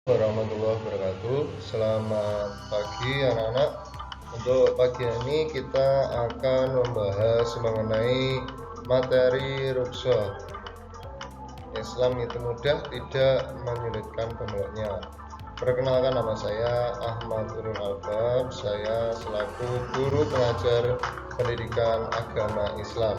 Warahmatullahi wabarakatuh. Selamat pagi anak-anak. Untuk pagi ini kita akan membahas mengenai materi ruqsah. Islam itu mudah, tidak menyulitkan pemeluknya. Perkenalkan, nama saya Ahmad Nurul Albab. Saya selaku guru pengajar pendidikan agama Islam.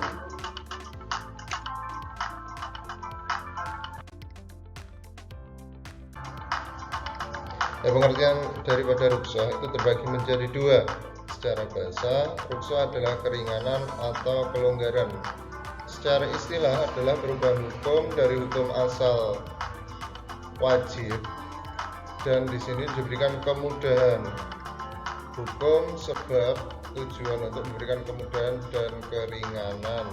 Pengertian daripada ruqsah itu terbagi menjadi dua. Secara bahasa, ruqsah adalah keringanan atau kelonggaran. Secara istilah adalah perubahan hukum dari hukum asal wajib, dan di sini diberikan kemudahan hukum sebab tujuan untuk memberikan kemudahan dan keringanan.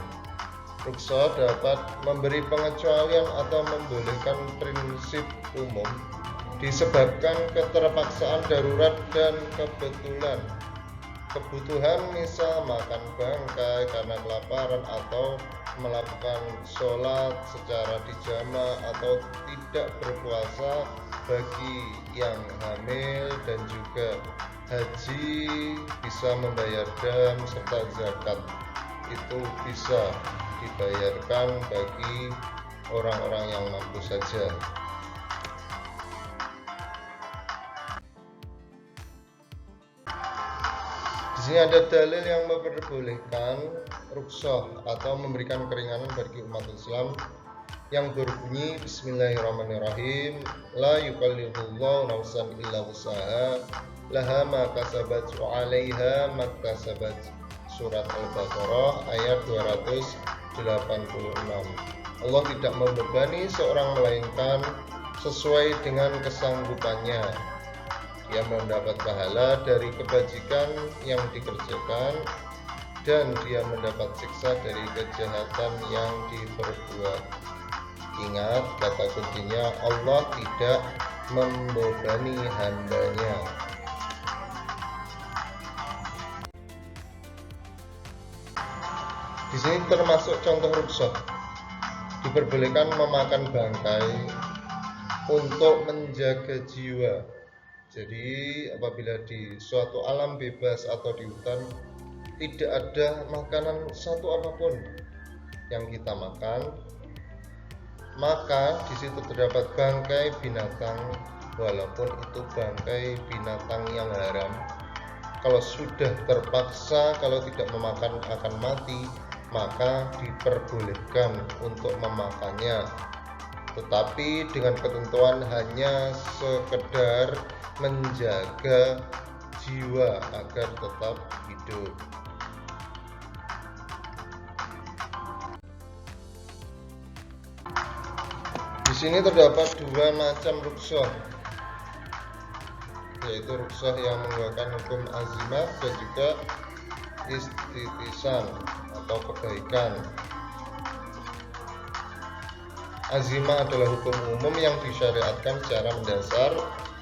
Ruqsah dapat memberi pengecualian atau membolehkan prinsip umum disebabkan keterpaksaan darurat dan kebutuhan, misal makan bangkai karena kelaparan atau melakukan sholat secara dijama atau tidak berpuasa bagi yang hamil, dan juga haji bisa membayar dam serta zakat itu bisa dibayarkan bagi orang-orang yang mampu saja. Di sini ada dalil yang memperbolehkan ruqsah atau memberikan keringanan bagi umat Islam yang berbunyi Bismillahirrahmanirrahim, la yukallifullahu nafsan illa wus'aha laha ma kasabat wa 'alaiha ma kasabat. Surat Al-Baqarah ayat 286. Allah tidak membebani seorang melainkan sesuai dengan kesanggupannya. Dia mendapat pahala dari kebajikan yang dikerjakan, dan dia mendapat siksa dari kejahatan yang diperbuat. Ingat, kata kuncinya, Allah tidak membebani hambanya. Di sini termasuk contoh ruqsah. Diperbolehkan memakan bangkai untuk menjaga jiwa. Jadi apabila di suatu alam bebas atau di hutan tidak ada makanan satu apapun yang kita makan, maka di situ terdapat bangkai binatang, walaupun itu bangkai binatang yang haram. Kalau sudah terpaksa, kalau tidak memakan akan mati, maka diperbolehkan untuk memakannya, tetapi dengan ketentuan hanya sekedar menjaga jiwa agar tetap hidup. Di sini terdapat dua macam ruqsah, yaitu ruqsah yang menggunakan hukum azimah dan juga istitisan atau kebaikan. Azimah adalah hukum umum yang disyariatkan secara mendasar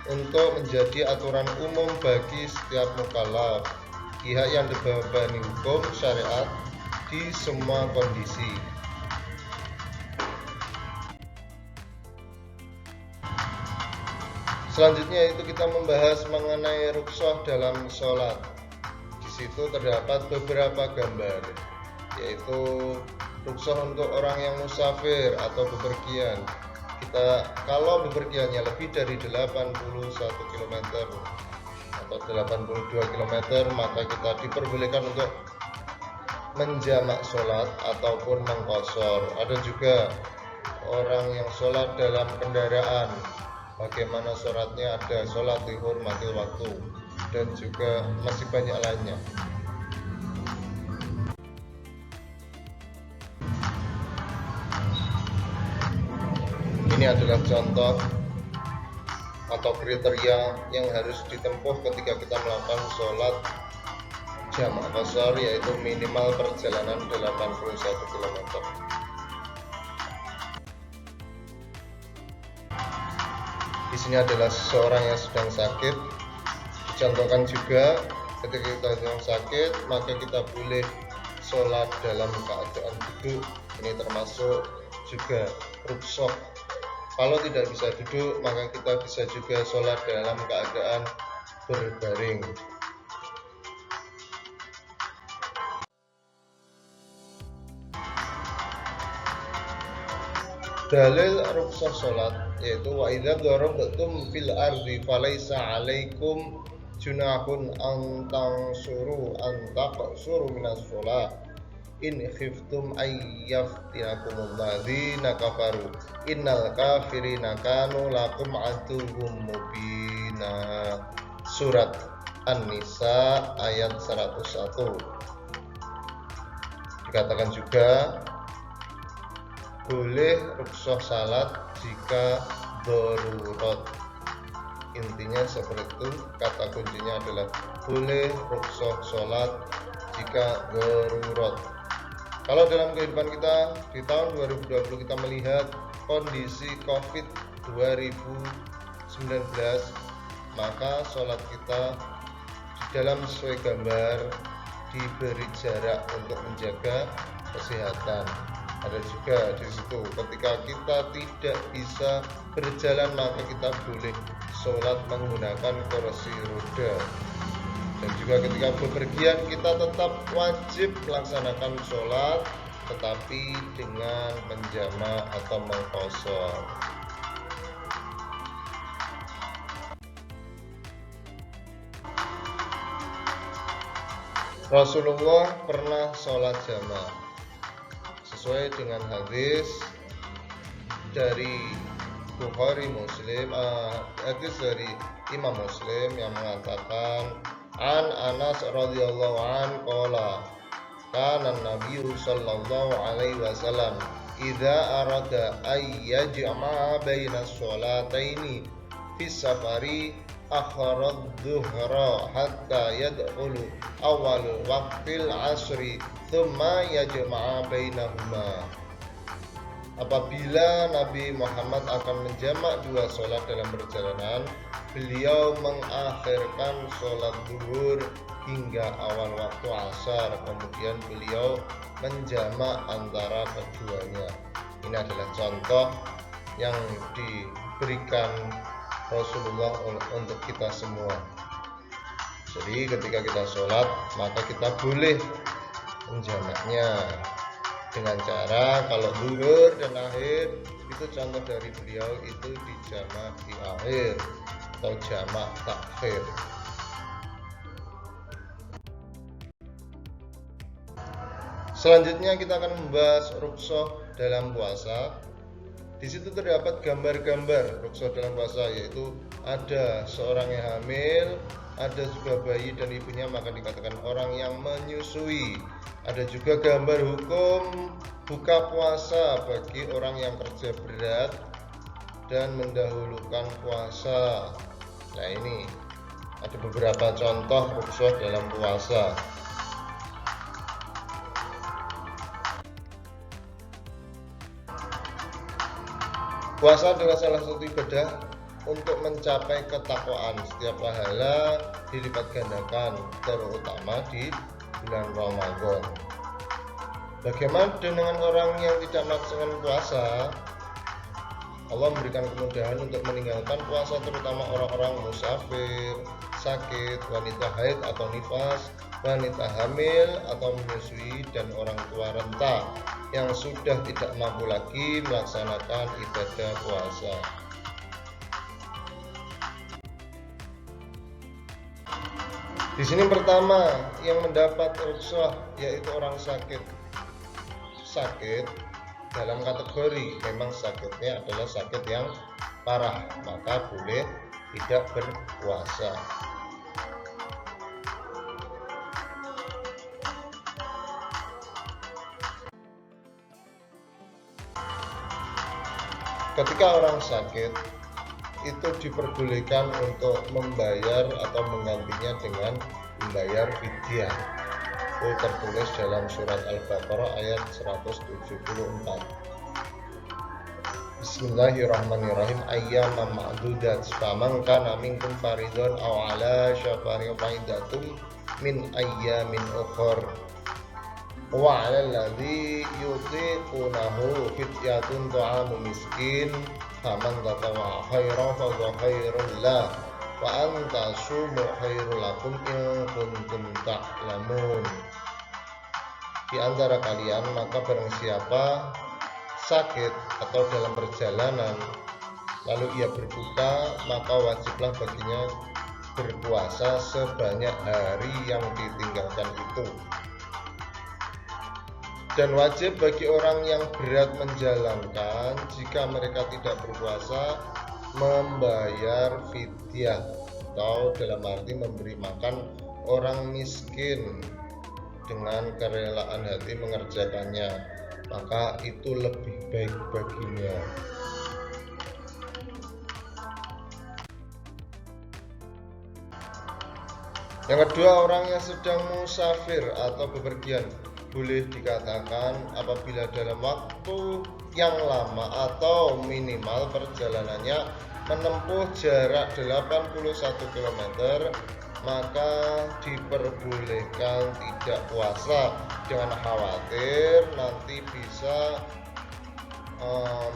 untuk menjadi aturan umum bagi setiap mukallaf, pihak yang dibebani hukum syariat di semua kondisi. Selanjutnya itu kita membahas mengenai ruqsah dalam sholat. Di situ terdapat beberapa gambar, yaitu ruqsah untuk orang yang musafir atau bepergian. Kalau bepergiannya lebih dari 81 km atau 82 km, maka kita diperbolehkan untuk menjamak sholat ataupun mengqashar. Ada juga orang yang sholat dalam kendaraan, bagaimana sholatnya, ada sholat dihormati waktu, dan juga masih banyak lainnya. Ini adalah contoh atau kriteria yang harus ditempuh ketika kita melakukan sholat jamak qashar, yaitu minimal perjalanan 81 km. Di sini adalah seseorang yang sedang sakit. Dicontohkan juga ketika kita sedang sakit, maka kita boleh sholat dalam keadaan duduk. Ini termasuk juga ruqsah Kalau tidak bisa duduk, maka kita bisa juga sholat dalam keadaan berbaring. Dalil rukhsah sholat yaitu wa idza darabtum fil ardi falaisa 'alaikum junahun an tansuru an taqsuru minas sholat in khiftum ayyaftinakumul ladzina kafaru innal kafirina kanu lakum aduwwum mubina. Surat An-Nisa ayat 101. Dikatakan juga boleh rukhsah salat jika darurat. Intinya seperti itu, kata kuncinya adalah boleh rukhsah salat jika darurat. Kalau dalam kehidupan kita di tahun 2020 kita melihat kondisi COVID 2019, maka sholat kita di dalam sesuai gambar diberi jarak untuk menjaga kesehatan. Ada juga di situ ketika kita tidak bisa berjalan, maka kita boleh sholat menggunakan kursi roda. Dan juga ketika bepergian kita tetap wajib melaksanakan sholat, tetapi dengan menjamak atau mengqashar. Rasulullah pernah sholat jamaah sesuai dengan hadis dari Bukhari Muslim, hadis dari Imam Muslim yang mengatakan an Anas radhiyallahu an qala kana Nabi sallallahu alaihi wasallam idza arada ay yajma'a baina sholataini fi safari akhara dhuhra hatta yadkhulu awal waqtil asri thumma yajma'a bainahuma. Apabila Nabi Muhammad akan menjamak dua sholat dalam perjalanan, beliau mengakhirkan sholat zuhur hingga awal waktu asar, kemudian beliau menjamak antara keduanya. Ini adalah contoh yang diberikan Rasulullah untuk kita semua. Jadi ketika kita sholat, maka kita boleh menjamaknya dengan cara kalau zuhur dan akhir itu contoh dari beliau itu dijamak di akhir atau jamak takhir. Selanjutnya kita akan membahas rukhsah dalam puasa. Di situ terdapat gambar-gambar rukhsah dalam puasa, yaitu ada seorang yang hamil, ada juga bayi dan ibunya, maka dikatakan orang yang menyusui. Ada juga gambar hukum buka puasa bagi orang yang kerja berat dan mendahulukan puasa. Nah, ini ada beberapa contoh rukhsah dalam puasa. Puasa adalah salah satu ibadah untuk mencapai ketakwaan. Setiap pahala dilipat gandakan, terutama di bulan Ramadan. Bagaimana dengan orang yang tidak melaksanakan puasa? Allah memberikan kemudahan untuk meninggalkan puasa, terutama orang-orang musafir, sakit, wanita haid atau nifas, wanita hamil atau menyusui, dan orang tua renta yang sudah tidak mampu lagi melaksanakan ibadah puasa. Di sini pertama yang mendapat rukhsah yaitu orang sakit. Sakit dalam kategori memang sakitnya adalah sakit yang parah, maka boleh tidak berpuasa. Ketika orang sakit itu diperbolehkan untuk membayar atau menggantinya dengan membayar fidyah. Itu tertulis dalam surat Al-Baqarah ayat 174. Bismillahirrahmanirrahim. Ayyaman ma'dudat faman kana minkum faridun aw ala syafari faidatum min ayyamin ukhra wa 'alal ladzi yutiqunahu fidyatun ta'amu miskin faman tatawwa khairan fa huwa khairul lah wa anta sumu khairul lakum in kuntum ta'lamun. Di antara kalian maka barang siapa sakit atau dalam perjalanan lalu ia berbuka, maka wajiblah baginya berpuasa sebanyak hari yang ditinggalkan itu. Dan wajib bagi orang yang berat menjalankan jika mereka tidak berpuasa membayar fidyah, atau dalam arti memberi makan orang miskin dengan kerelaan hati mengerjakannya, maka itu lebih baik baginya. Yang kedua, orang yang sedang musafir atau bepergian boleh dikatakan apabila dalam waktu yang lama atau minimal perjalanannya menempuh jarak 81 km, maka diperbolehkan tidak puasa. Jangan khawatir nanti bisa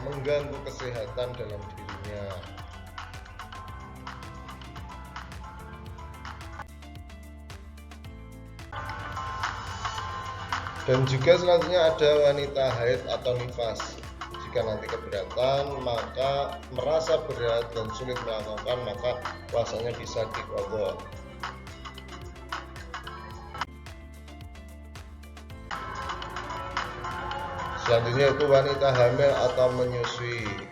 mengganggu kesehatan dalam dirinya. Dan juga selanjutnya ada wanita haid atau nifas. Jika nanti keberatan, maka merasa berat dan sulit melakukan, maka puasanya bisa diqadha. Selanjutnya itu wanita hamil atau menyusui.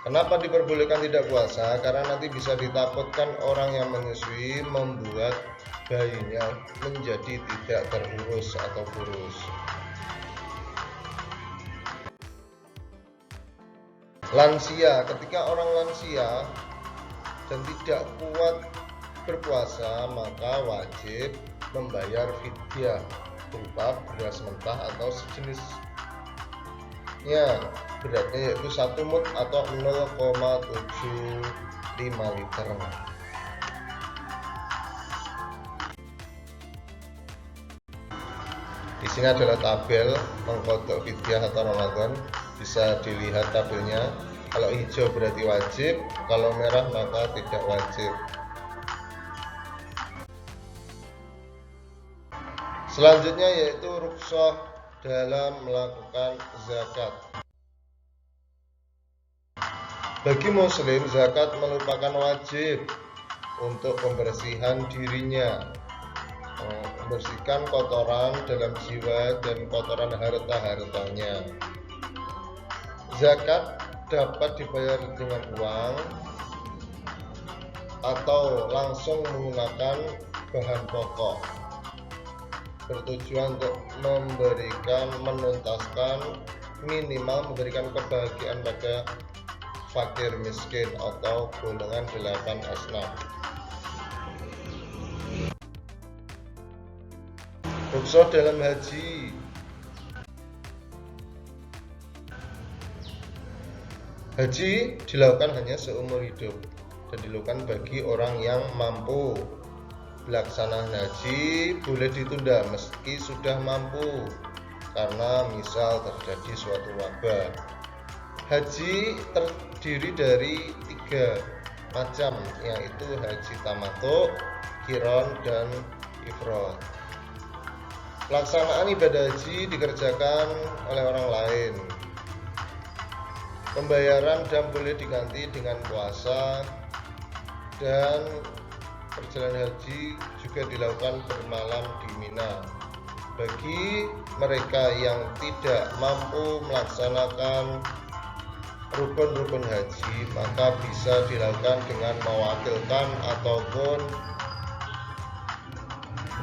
Kenapa diperbolehkan tidak puasa? Karena nanti bisa ditakutkan orang yang menyusui membuat bayinya menjadi tidak terurus atau kurus. Lansia, ketika orang lansia dan tidak kuat berpuasa, maka wajib membayar fidyah berupa beras mentah atau sejenisnya, beratnya yaitu 1 mud atau 0,75 liter. Di sini adalah tabel mengkodok fidyah atau Ramadan. Bisa dilihat tabelnya. Kalau hijau berarti wajib, kalau merah maka tidak wajib. Selanjutnya yaitu rukhsah dalam melakukan zakat. Bagi muslim, zakat merupakan wajib untuk pembersihan dirinya, membersihkan kotoran dalam jiwa dan kotoran harta-hartanya. Zakat dapat dibayar dengan uang atau langsung menggunakan bahan pokok, bertujuan untuk menuntaskan, minimal memberikan kebahagiaan pada fakir miskin atau golongan 8 asnaf. Rukhsah dalam haji. Haji dilakukan hanya seumur hidup dan dilakukan bagi orang yang mampu. Pelaksanaan haji boleh ditunda meski sudah mampu, karena misal terjadi suatu wabah. Haji terdiri dari 3 macam, yaitu haji tamattu, qiran, dan ifrad. Pelaksanaan ibadah haji dikerjakan oleh orang lain. Pembayaran dam boleh diganti dengan puasa, dan perjalanan haji juga dilakukan bermalam di Mina. Bagi mereka yang tidak mampu melaksanakan rukun-rukun haji, maka bisa dilakukan dengan mewakilkan ataupun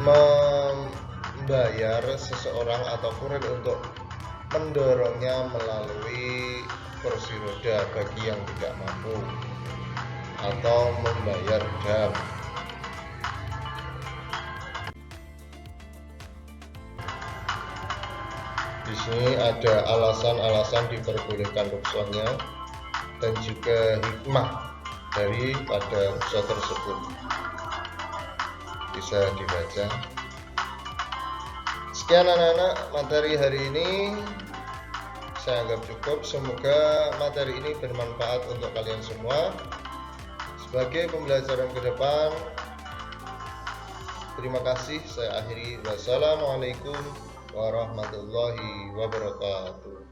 membayar seseorang atau kurir untuk mendorongnya melalui kursi roda bagi yang tidak mampu, atau membayar dam. Di sini ada alasan-alasan diperbolehkan rukhsahnya dan juga hikmah daripada rukhsah tersebut. Bisa dibaca. Sekian anak-anak materi hari ini. saya anggap cukup. Semoga materi ini bermanfaat untuk kalian semua sebagai pembelajaran ke depan. Terima kasih, saya akhiri. Wassalamualaikum warahmatullahi wabarakatuh.